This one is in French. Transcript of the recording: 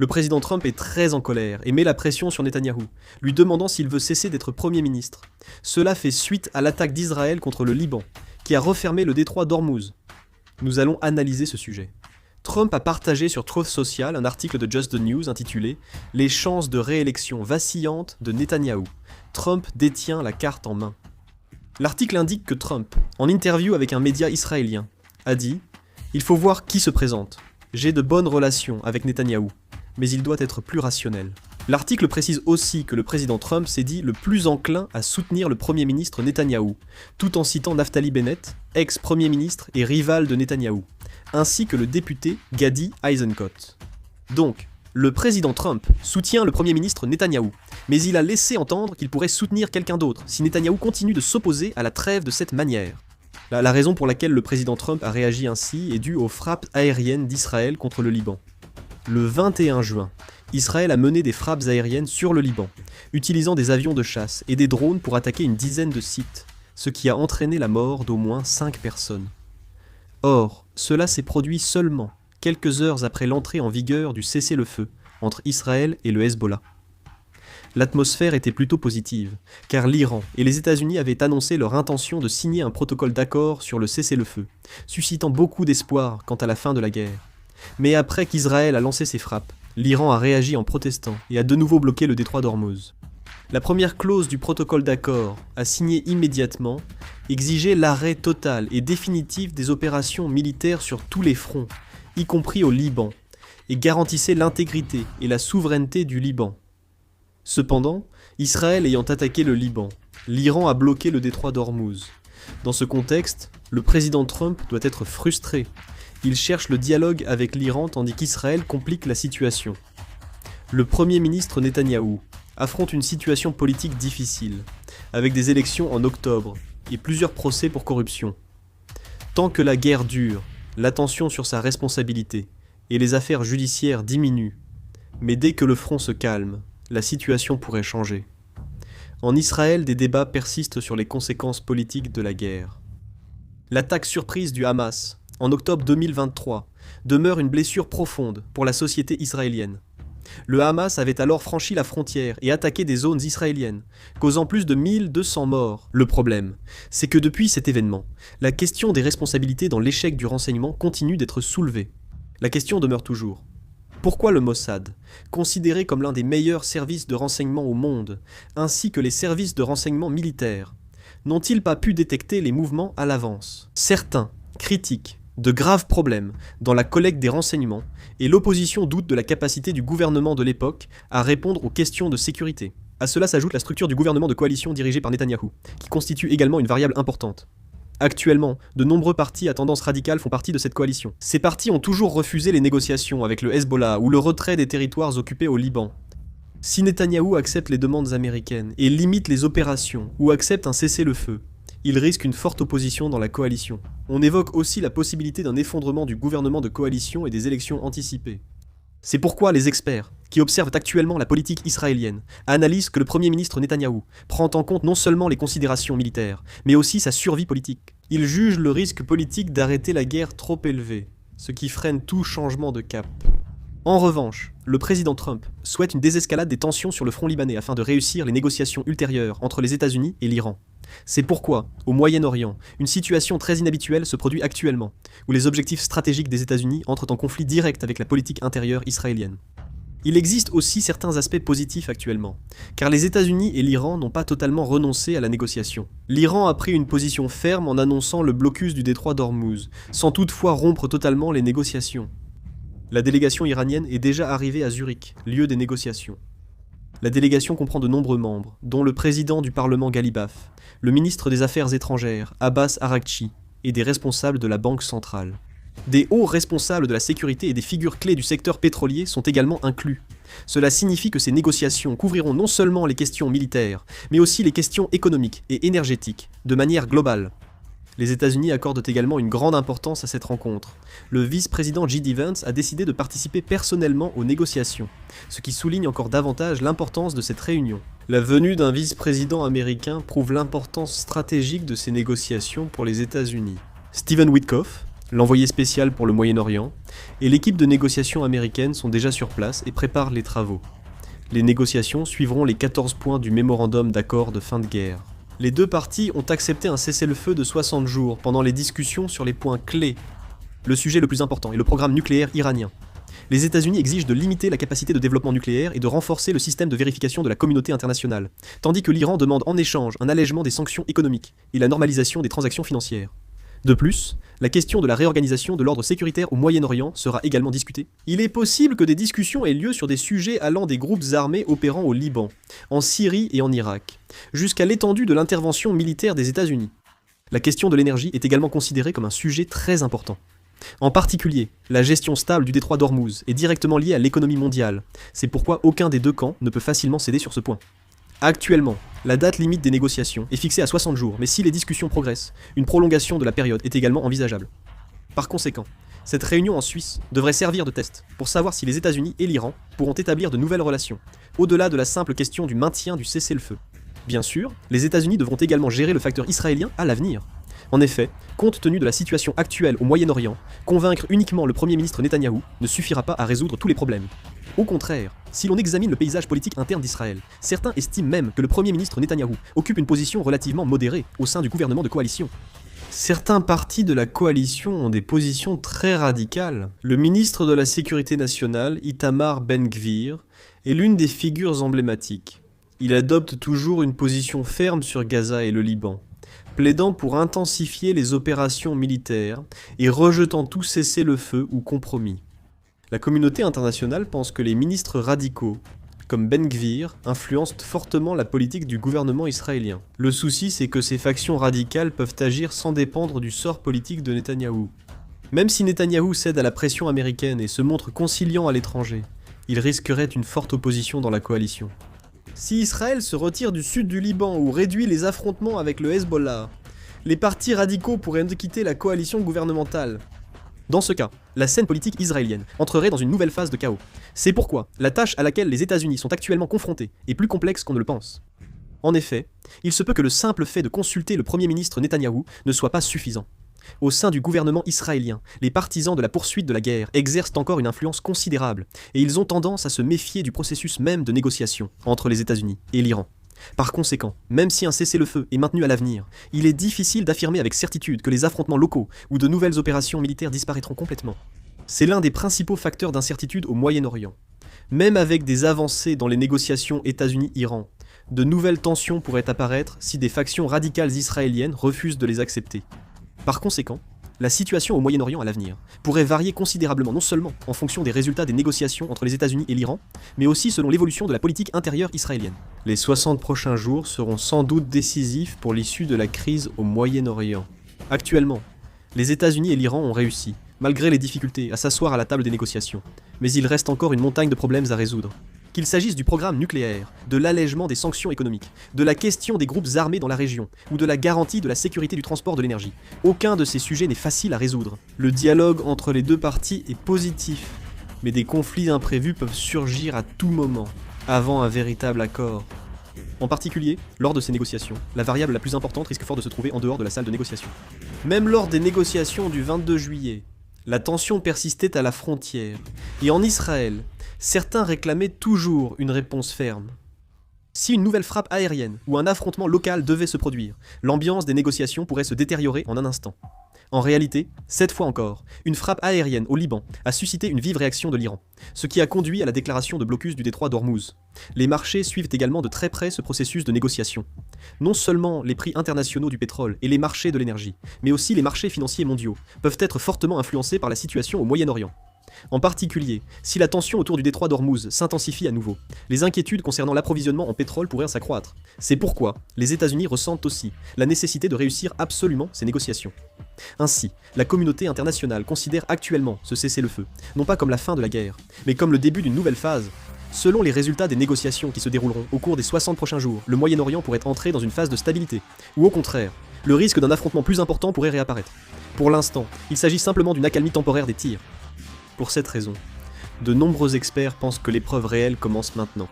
Le président Trump est très en colère et met la pression sur Netanyahou, lui demandant s'il veut cesser d'être Premier ministre. Cela fait suite à l'attaque d'Israël contre le Liban, qui a refermé le détroit d'Ormuz. Nous allons analyser ce sujet. Trump a partagé sur Truth Social un article de Just the News intitulé « Les chances de réélection vacillantes de Netanyahou. Trump détient la carte en main ». L'article indique que Trump, en interview avec un média israélien, a dit « Il faut voir qui se présente. J'ai de bonnes relations avec Netanyahou, mais il doit être plus rationnel. » L'article précise aussi que le président Trump s'est dit le plus enclin à soutenir le premier ministre Netanyahou, tout en citant Naftali Bennett, ex-premier ministre et rival de Netanyahou, ainsi que le député Gadi Eisenkot. Donc, le président Trump soutient le premier ministre Netanyahou, mais il a laissé entendre qu'il pourrait soutenir quelqu'un d'autre si Netanyahou continue de s'opposer à la trêve de cette manière. La raison pour laquelle le président Trump a réagi ainsi est due aux frappes aériennes d'Israël contre le Liban. Le 21 juin, Israël a mené des frappes aériennes sur le Liban, utilisant des avions de chasse et des drones pour attaquer une dizaine de sites, ce qui a entraîné la mort d'au moins 5 personnes. Or, cela s'est produit seulement quelques heures après l'entrée en vigueur du cessez-le-feu entre Israël et le Hezbollah. L'atmosphère était plutôt positive, car l'Iran et les États-Unis avaient annoncé leur intention de signer un protocole d'accord sur le cessez-le-feu, suscitant beaucoup d'espoir quant à la fin de la guerre. Mais après qu'Israël a lancé ses frappes, l'Iran a réagi en protestant et a de nouveau bloqué le détroit d'Ormuz. La première clause du protocole d'accord, à signer immédiatement, exigeait l'arrêt total et définitif des opérations militaires sur tous les fronts, y compris au Liban, et garantissait l'intégrité et la souveraineté du Liban. Cependant, Israël ayant attaqué le Liban, l'Iran a bloqué le détroit d'Ormuz. Dans ce contexte, le président Trump doit être frustré. Il cherche le dialogue avec l'Iran tandis qu'Israël complique la situation. Le premier ministre Netanyahou affronte une situation politique difficile, avec des élections en octobre et plusieurs procès pour corruption. Tant que la guerre dure, l'attention sur sa responsabilité et les affaires judiciaires diminuent. Mais dès que le front se calme, la situation pourrait changer. En Israël, des débats persistent sur les conséquences politiques de la guerre. L'attaque surprise du Hamas, en octobre 2023, demeure une blessure profonde pour la société israélienne. Le Hamas avait alors franchi la frontière et attaqué des zones israéliennes, causant plus de 1200 morts. Le problème, c'est que depuis cet événement, la question des responsabilités dans l'échec du renseignement continue d'être soulevée. La question demeure toujours. Pourquoi le Mossad, considéré comme l'un des meilleurs services de renseignement au monde, ainsi que les services de renseignement militaires, n'ont-ils pas pu détecter les mouvements à l'avance? Certains critiquent de graves problèmes dans la collecte des renseignements et l'opposition doute de la capacité du gouvernement de l'époque à répondre aux questions de sécurité. À cela s'ajoute la structure du gouvernement de coalition dirigé par Netanyahou, qui constitue également une variable importante. Actuellement, de nombreux partis à tendance radicale font partie de cette coalition. Ces partis ont toujours refusé les négociations avec le Hezbollah ou le retrait des territoires occupés au Liban. Si Netanyahou accepte les demandes américaines et limite les opérations ou accepte un cessez-le-feu, il risque une forte opposition dans la coalition. On évoque aussi la possibilité d'un effondrement du gouvernement de coalition et des élections anticipées. C'est pourquoi les experts, qui observent actuellement la politique israélienne, analysent que le Premier ministre Netanyahou prend en compte non seulement les considérations militaires, mais aussi sa survie politique. Il juge le risque politique d'arrêter la guerre trop élevé, ce qui freine tout changement de cap. En revanche, le président Trump souhaite une désescalade des tensions sur le front libanais afin de réussir les négociations ultérieures entre les États-Unis et l'Iran. C'est pourquoi, au Moyen-Orient, une situation très inhabituelle se produit actuellement, où les objectifs stratégiques des États-Unis entrent en conflit direct avec la politique intérieure israélienne. Il existe aussi certains aspects positifs actuellement, car les États-Unis et l'Iran n'ont pas totalement renoncé à la négociation. L'Iran a pris une position ferme en annonçant le blocus du détroit d'Ormuz, sans toutefois rompre totalement les négociations. La délégation iranienne est déjà arrivée à Zurich, lieu des négociations. La délégation comprend de nombreux membres, dont le président du Parlement Ghalibaf, le ministre des Affaires étrangères, Abbas Araghchi, et des responsables de la Banque centrale. Des hauts responsables de la sécurité et des figures clés du secteur pétrolier sont également inclus. Cela signifie que ces négociations couvriront non seulement les questions militaires, mais aussi les questions économiques et énergétiques, de manière globale. Les États-Unis accordent également une grande importance à cette rencontre. Le vice-président J.D. Vance a décidé de participer personnellement aux négociations, ce qui souligne encore davantage l'importance de cette réunion. La venue d'un vice-président américain prouve l'importance stratégique de ces négociations pour les États-Unis. Stephen Witkoff, l'envoyé spécial pour le Moyen-Orient, et l'équipe de négociation américaine sont déjà sur place et préparent les travaux. Les négociations suivront les 14 points du mémorandum d'accord de fin de guerre. Les deux parties ont accepté un cessez-le-feu de 60 jours pendant les discussions sur les points clés. Le sujet le plus important est le programme nucléaire iranien. Les États-Unis exigent de limiter la capacité de développement nucléaire et de renforcer le système de vérification de la communauté internationale, tandis que l'Iran demande en échange un allègement des sanctions économiques et la normalisation des transactions financières. De plus, la question de la réorganisation de l'ordre sécuritaire au Moyen-Orient sera également discutée. Il est possible que des discussions aient lieu sur des sujets allant des groupes armés opérant au Liban, en Syrie et en Irak, jusqu'à l'étendue de l'intervention militaire des États-Unis. La question de l'énergie est également considérée comme un sujet très important. En particulier, la gestion stable du détroit d'Ormuz est directement liée à l'économie mondiale. C'est pourquoi aucun des deux camps ne peut facilement céder sur ce point. Actuellement, la date limite des négociations est fixée à 60 jours, mais si les discussions progressent, une prolongation de la période est également envisageable. Par conséquent, cette réunion en Suisse devrait servir de test pour savoir si les États-Unis et l'Iran pourront établir de nouvelles relations, au-delà de la simple question du maintien du cessez-le-feu. Bien sûr, les États-Unis devront également gérer le facteur israélien à l'avenir. En effet, compte tenu de la situation actuelle au Moyen-Orient, convaincre uniquement le Premier ministre Netanyahou ne suffira pas à résoudre tous les problèmes. Au contraire, si l'on examine le paysage politique interne d'Israël, certains estiment même que le Premier ministre Netanyahou occupe une position relativement modérée au sein du gouvernement de coalition. Certains partis de la coalition ont des positions très radicales. Le ministre de la Sécurité nationale, Itamar Ben-Gvir, est l'une des figures emblématiques. Il adopte toujours une position ferme sur Gaza et le Liban, plaidant pour intensifier les opérations militaires et rejetant tout cessez-le-feu ou compromis. La communauté internationale pense que les ministres radicaux, comme Ben-Gvir, influencent fortement la politique du gouvernement israélien. Le souci, c'est que ces factions radicales peuvent agir sans dépendre du sort politique de Netanyahou. Même si Netanyahou cède à la pression américaine et se montre conciliant à l'étranger, il risquerait une forte opposition dans la coalition. Si Israël se retire du sud du Liban ou réduit les affrontements avec le Hezbollah, les partis radicaux pourraient quitter la coalition gouvernementale. Dans ce cas, la scène politique israélienne entrerait dans une nouvelle phase de chaos. C'est pourquoi la tâche à laquelle les États-Unis sont actuellement confrontés est plus complexe qu'on ne le pense. En effet, il se peut que le simple fait de consulter le Premier ministre Netanyahou ne soit pas suffisant. Au sein du gouvernement israélien, les partisans de la poursuite de la guerre exercent encore une influence considérable, et ils ont tendance à se méfier du processus même de négociation entre les États-Unis et l'Iran. Par conséquent, même si un cessez-le-feu est maintenu à l'avenir, il est difficile d'affirmer avec certitude que les affrontements locaux ou de nouvelles opérations militaires disparaîtront complètement. C'est l'un des principaux facteurs d'incertitude au Moyen-Orient. Même avec des avancées dans les négociations États-Unis-Iran, de nouvelles tensions pourraient apparaître si des factions radicales israéliennes refusent de les accepter. Par conséquent, la situation au Moyen-Orient à l'avenir pourrait varier considérablement non seulement en fonction des résultats des négociations entre les États-Unis et l'Iran, mais aussi selon l'évolution de la politique intérieure israélienne. Les 60 prochains jours seront sans doute décisifs pour l'issue de la crise au Moyen-Orient. Actuellement, les États-Unis et l'Iran ont réussi, malgré les difficultés, à s'asseoir à la table des négociations, mais il reste encore une montagne de problèmes à résoudre. Qu'il s'agisse du programme nucléaire, de l'allègement des sanctions économiques, de la question des groupes armés dans la région, ou de la garantie de la sécurité du transport de l'énergie, aucun de ces sujets n'est facile à résoudre. Le dialogue entre les deux parties est positif, mais des conflits imprévus peuvent surgir à tout moment, avant un véritable accord. En particulier, lors de ces négociations, la variable la plus importante risque fort de se trouver en dehors de la salle de négociation. Même lors des négociations du 22 juillet, la tension persistait à la frontière, et en Israël, certains réclamaient toujours une réponse ferme. Si une nouvelle frappe aérienne ou un affrontement local devait se produire, l'ambiance des négociations pourrait se détériorer en un instant. En réalité, cette fois encore, une frappe aérienne au Liban a suscité une vive réaction de l'Iran, ce qui a conduit à la déclaration de blocus du détroit d'Ormuz. Les marchés suivent également de très près ce processus de négociation. Non seulement les prix internationaux du pétrole et les marchés de l'énergie, mais aussi les marchés financiers mondiaux peuvent être fortement influencés par la situation au Moyen-Orient. En particulier, si la tension autour du détroit d'Ormuz s'intensifie à nouveau, les inquiétudes concernant l'approvisionnement en pétrole pourraient s'accroître. C'est pourquoi les États-Unis ressentent aussi la nécessité de réussir absolument ces négociations. Ainsi, la communauté internationale considère actuellement ce cessez-le-feu, non pas comme la fin de la guerre, mais comme le début d'une nouvelle phase. Selon les résultats des négociations qui se dérouleront au cours des 60 prochains jours, le Moyen-Orient pourrait entrer dans une phase de stabilité, ou au contraire, le risque d'un affrontement plus important pourrait réapparaître. Pour l'instant, il s'agit simplement d'une accalmie temporaire des tirs. Pour cette raison, de nombreux experts pensent que l'épreuve réelle commence maintenant.